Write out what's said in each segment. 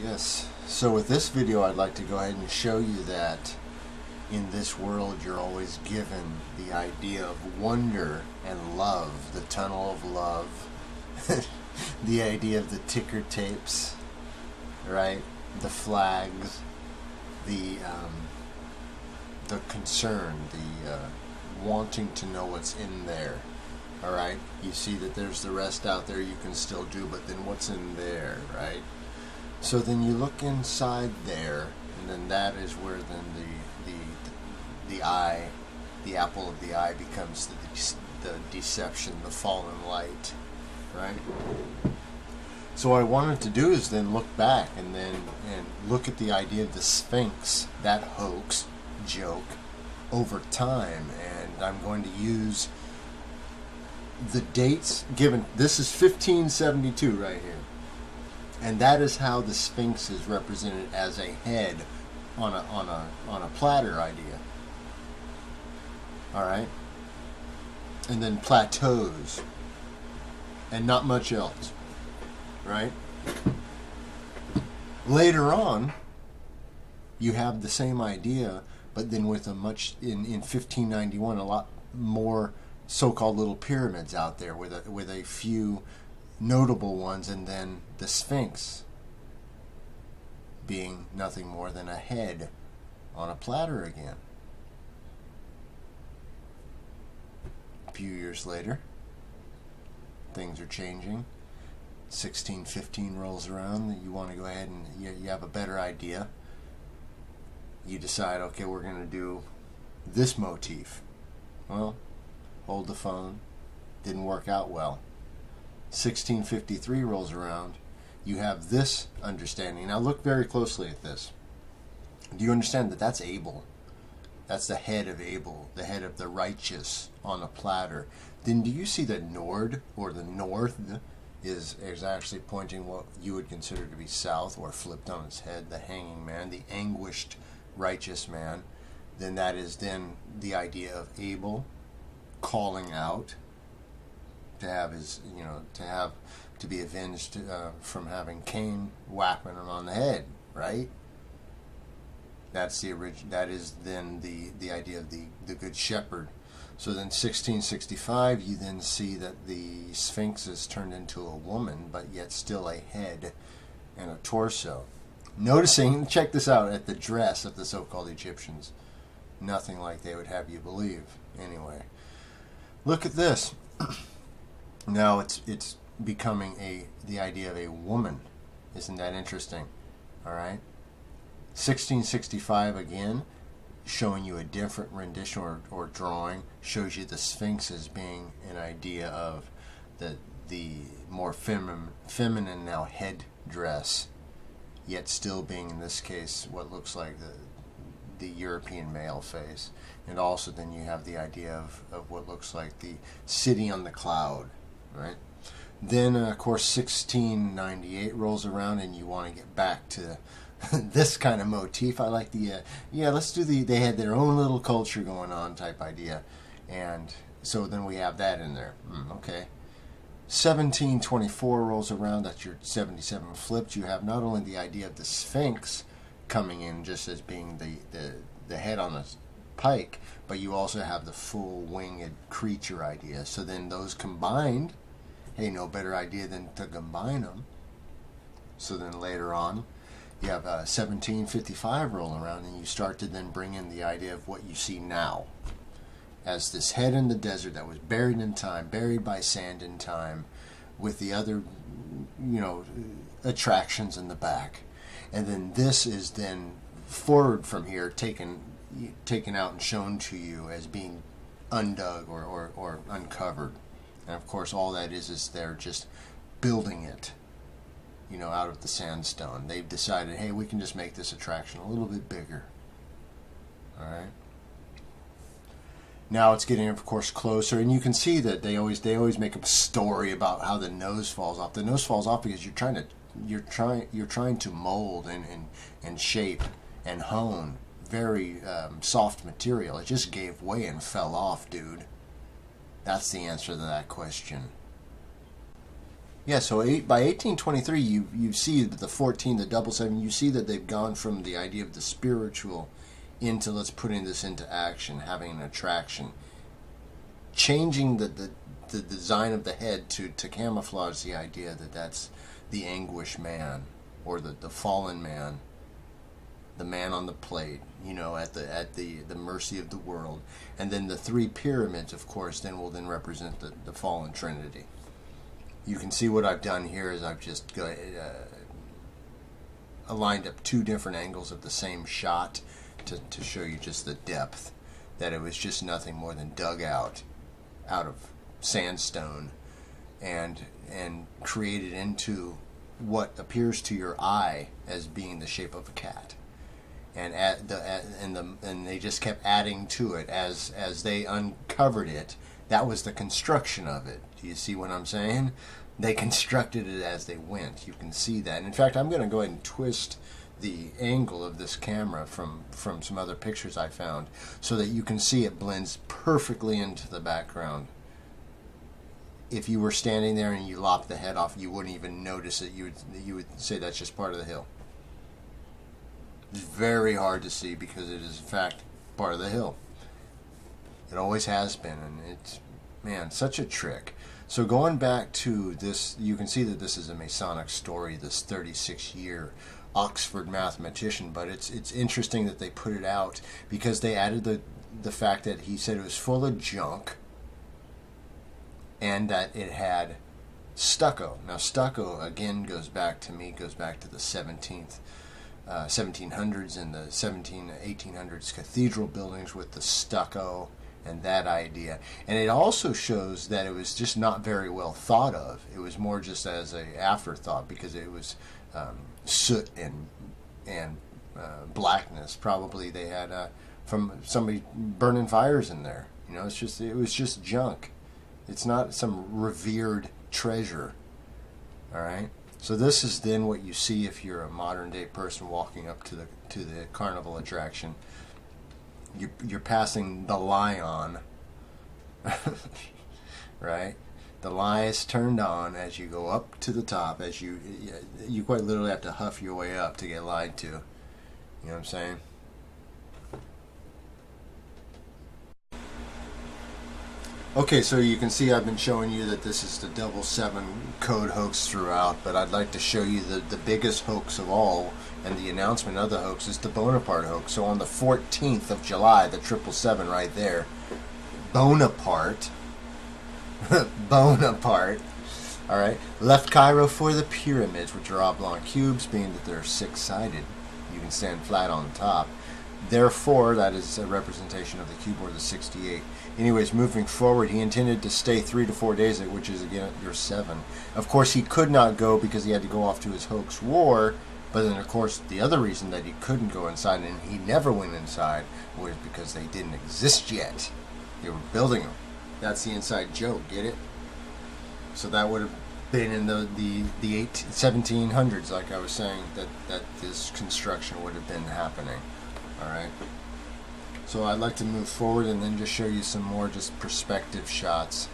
Yes, so with this video I'd like to go ahead and show you that in this world you're always given the idea of wonder and love, the tunnel of love, the idea of the ticker tapes, right? The flags, the concern, the wanting to know what's in there. All right, you see that there's the rest out there you can still do, but then what's in there, right? So then you look inside there, and then that is where then the eye, the apple of the eye, becomes the deception, the fallen light, right? So what I wanted to do is then look back and look at the idea of the Sphinx, that hoax, joke, over time, and I'm going to use the dates given. This is 1572 right here. And that is how the Sphinx is represented as a head on a platter idea. All right, and then plateaus, and not much else. Right. Later on, you have the same idea, but then with a much in 1591, a lot more so-called little pyramids out there with a few notable ones, and then the Sphinx being nothing more than a head on a platter again. A few years later, things are changing. 1615 rolls around. You want to go ahead and you have a better idea. You decide, okay, we're going to do this motif. Well, hold the phone. Didn't work out well. 1653 rolls around. You have this understanding. Now look very closely at this. Do you understand that that's Abel? That's the head of Abel, the head of the righteous on a platter. Then do you see that Nord, or the north, is actually pointing what you would consider to be south, or flipped on its head, the hanging man, the anguished righteous man? Then that is then the idea of Abel calling out to have his, to be avenged from having Cain whacking him on the head, right? That's the origin. That is then the idea of the good shepherd. So then 1665, you then see that the Sphinx is turned into a woman, but yet still a head and a torso. Noticing, check this out, at the dress of the so-called Egyptians, nothing like they would have you believe. Anyway, look at this. Now it's becoming the idea of a woman. Isn't that interesting? All right. 1665 again, showing you a different rendition or drawing, shows you the Sphinx as being an idea of the more feminine now head dress, yet still being in this case what looks like the European male face. And also then you have the idea of what looks like the city on the cloud, right? Then of course 1698 rolls around, and you want to get back to this kind of motif. I like the let's do they had their own little culture going on type idea, and so then we have that in there. Okay. 1724 rolls around. That's your 77 flipped. You have not only the idea of the Sphinx coming in just as being the head on a pike, but you also have the full winged creature idea. So then those combined, hey, no better idea than to combine them. So then later on, you have 1755 rolling around, and you start to then bring in the idea of what you see now as this head in the desert that was buried in time, buried by sand in time, with the other, attractions in the back. And then this is then forward from here, taken out and shown to you as being undug or uncovered. And of course, all that is they're just building it, out of the sandstone. They've decided, hey, we can just make this attraction a little bit bigger. All right. Now it's getting, of course, closer, and you can see that they always make up a story about how the nose falls off. The nose falls off because you're trying to mold and shape and hone very soft material. It just gave way and fell off, dude. That's the answer to that question. Yeah, so by 1823, you see that the 14, the double seven, you see that they've gone from the idea of the spiritual into let's putting this into action, having an attraction, changing the design of the head to camouflage the idea that that's the anguished man, or the fallen man, the man on the plate, you know, at the mercy of the world. And then the three pyramids, of course, will represent the fallen trinity. You can see what I've done here is I've just aligned up two different angles of the same shot to show you just the depth, that it was just nothing more than dug out of sandstone and created into what appears to your eye as being the shape of a cat. And they just kept adding to it as they uncovered it. That was the construction of it. Do you see what I'm saying? They constructed it as they went. You can see that. And in fact, I'm going to go ahead and twist the angle of this camera from some other pictures I found so that you can see it blends perfectly into the background. If you were standing there and you lopped the head off, you wouldn't even notice it. You would say that's just part of the hill. It's very hard to see because it is in fact part of the hill. It always has been, and it's, man, such a trick. So going back to this, you can see that this is a Masonic story, this 36-year Oxford mathematician, but it's interesting that they put it out because they added the fact that he said it was full of junk and that it had stucco. Now stucco again goes back to the 1700s and the 1800s cathedral buildings with the stucco and that idea. And it also shows that it was just not very well thought of. It was more just as an afterthought because it was soot and blackness. Probably they had from somebody burning fires in there. You know, it was just junk. It's not some revered treasure. All right. So this is then what you see if you're a modern day person walking up to the carnival attraction. You're passing the lion, right? The light is turned on as you go up to the top. As you quite literally have to huff your way up to get lied to. You know what I'm saying? Okay, so you can see I've been showing you that this is the 7 code hoax throughout, but I'd like to show you the biggest hoax of all, and the announcement of the hoax is the Bonaparte hoax. So on the 14th of July, the 777 right there, Bonaparte, Bonaparte, all right, left Cairo for the pyramids, which are oblong cubes, being that they're six-sided. You can stand flat on top. Therefore, that is a representation of the cube, or the 68. Anyways, moving forward, he intended to stay 3 to 4 days, which is again your 7. Of course, he could not go because he had to go off to his hoax war. But then, of course, the other reason that he couldn't go inside and he never went inside was because they didn't exist yet. They were building them. That's the inside joke. Get it? So that would have been in the 1700s, like I was saying, that this construction would have been happening. All right. So I'd like to move forward and then just show you some more just perspective shots.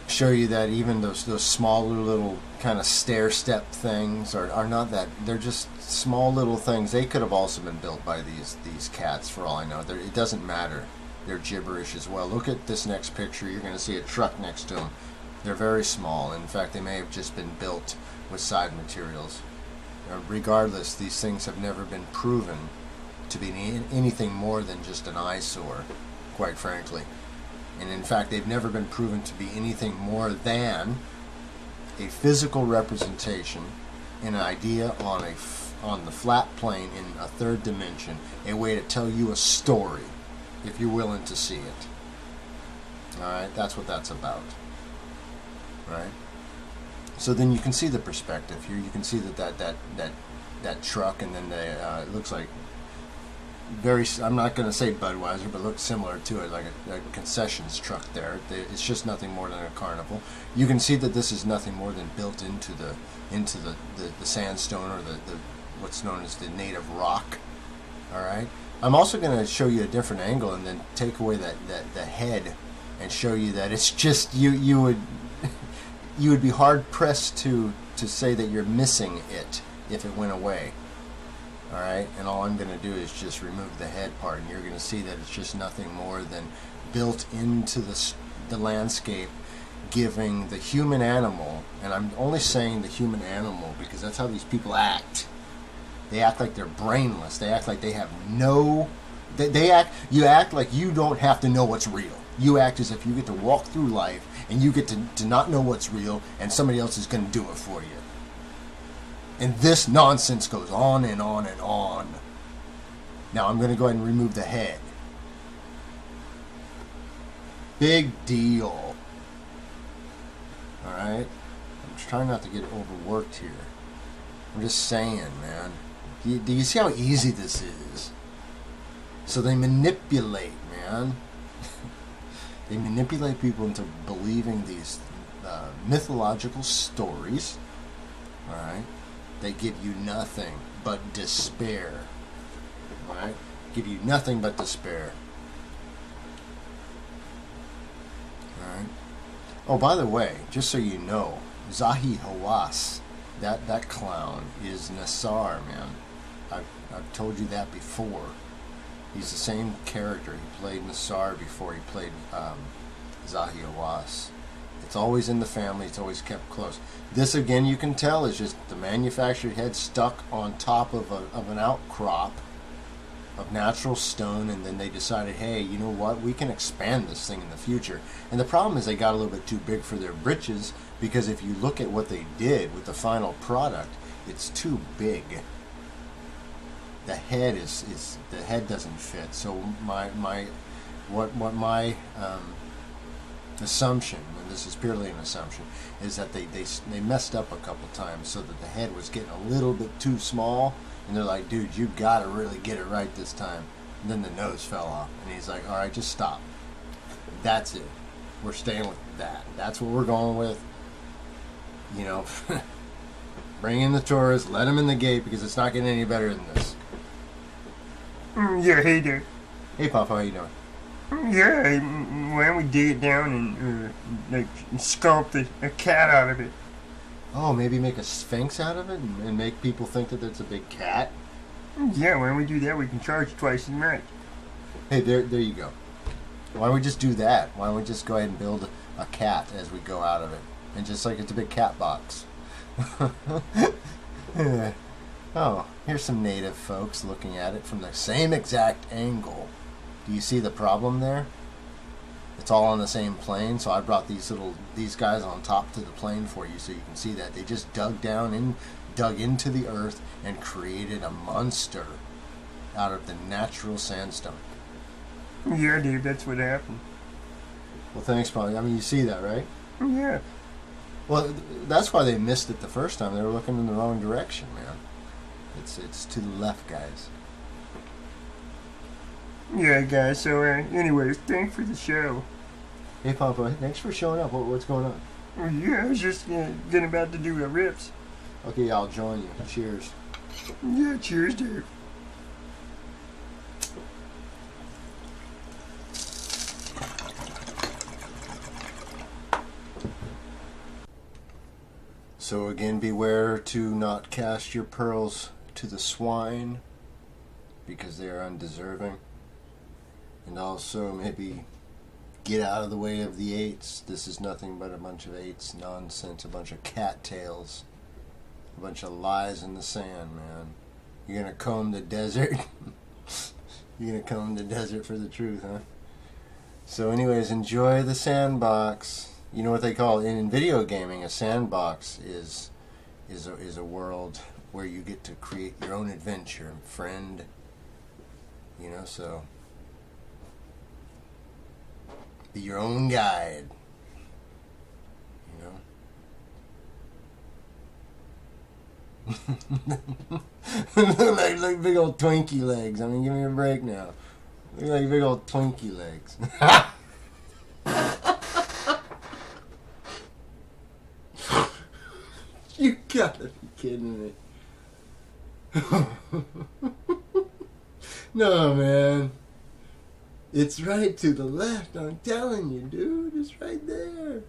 Show you that even those small little kind of stair step things are not that, they're just small little things. They could have also been built by these cats for all I know. It doesn't matter. They're gibberish as well. Look at this next picture. You're going to see a truck next to them. They're very small. In fact, they may have just been built with side materials. Regardless, these things have never been proven to be anything more than just an eyesore, quite frankly. And in fact, they've never been proven to be anything more than a physical representation, an idea on the flat plane in a third dimension, a way to tell you a story, if you're willing to see it. All right, that's what that's about. Right. So then you can see the perspective here. You can see that truck, and then it looks like I'm not going to say Budweiser, but looks similar to it, like a concessions truck there. It's just nothing more than a carnival. You can see that this is nothing more than built into the sandstone, or the what's known as the native rock. All right. I'm also going to show you a different angle and then take away the head and show you that it's just you would you would be hard pressed to say that you're missing it if it went away. All right, and all I'm going to do is just remove the head part, and you're going to see that it's just nothing more than built into the landscape, giving the human animal, and I'm only saying the human animal because that's how these people act. They act like they're brainless. They act like they have no. You act like you don't have to know what's real. You act as if you get to walk through life and you get to not know what's real, and somebody else is going to do it for you. And this nonsense goes on and on and on. Now I'm going to go ahead and remove the head. Big deal. Alright? I'm just trying not to get overworked here. I'm just saying, man. Do you see how easy this is? So they manipulate, man. They manipulate people into believing these mythological stories. Alright? They give you nothing but despair. Alright? Give you nothing but despair. Alright? Oh, by the way, just so you know, Zahi Hawass, that clown, is Nassar, man. I've told you that before. He's the same character. He played Nassar before he played Zahi Hawass. It's always in the family. It's always kept close. This, again, you can tell is just the manufactured head stuck on top of an outcrop of natural stone, and then they decided, hey, you know what? We can expand this thing in the future. And the problem is they got a little bit too big for their britches, because if you look at what they did with the final product, it's too big. The head the head doesn't fit. So my assumption, and this is purely an assumption, is that they messed up a couple times so that the head was getting a little bit too small, and they're like, dude, you gotta really get it right this time. And then the nose fell off, and he's like, all right, just stop. That's it. We're staying with that. That's what we're going with. You know, bring in the tourists, let them in the gate, because it's not getting any better than this. Yeah, hey there. Hey, Papa, how you doing? Yeah, why don't we dig it down and sculpt a cat out of it? Oh, maybe make a sphinx out of it and make people think that it's a big cat? Yeah, why don't we do that? We can charge twice as much. Hey, there you go. Why don't we just do that? Why don't we just go ahead and build a cat as we go out of it? And just like it's a big cat box. Yeah. Oh, here's some native folks looking at it from the same exact angle. Do you see the problem there? It's all on the same plane, so I brought these guys on top to the plane for you so you can see that. They just dug into the earth and created a monster out of the natural sandstone. Yeah, Dave, that's what happened. Well, thanks, Polly. I mean, you see that, right? Yeah. Well, that's why they missed it the first time. They were looking in the wrong direction, man. It's to the left, guys. Yeah, guys, so anyways, thanks for the show. Hey, Papa, thanks for showing up. What's going on? Well, yeah, I was just getting about to do the rips. Okay, I'll join you. Cheers. Yeah, cheers, Dave. So again, beware to not cast your pearls to the swine, because they are undeserving. And also maybe get out of the way of the eights. This is nothing but a bunch of eights nonsense, a bunch of cattails, a bunch of lies in the sand, man. You're gonna comb the desert. You're gonna comb the desert for the truth, huh? So anyways, enjoy the sandbox. You know what they call it in video gaming? A sandbox is a world where you get to create your own adventure, friend. You know, so be your own guide. You know. like big old Twinkie legs. I mean, give me a break now. Look like big old Twinkie legs. You gotta be kidding me. No, man. It's right to the left. I'm telling you, dude. It's right there.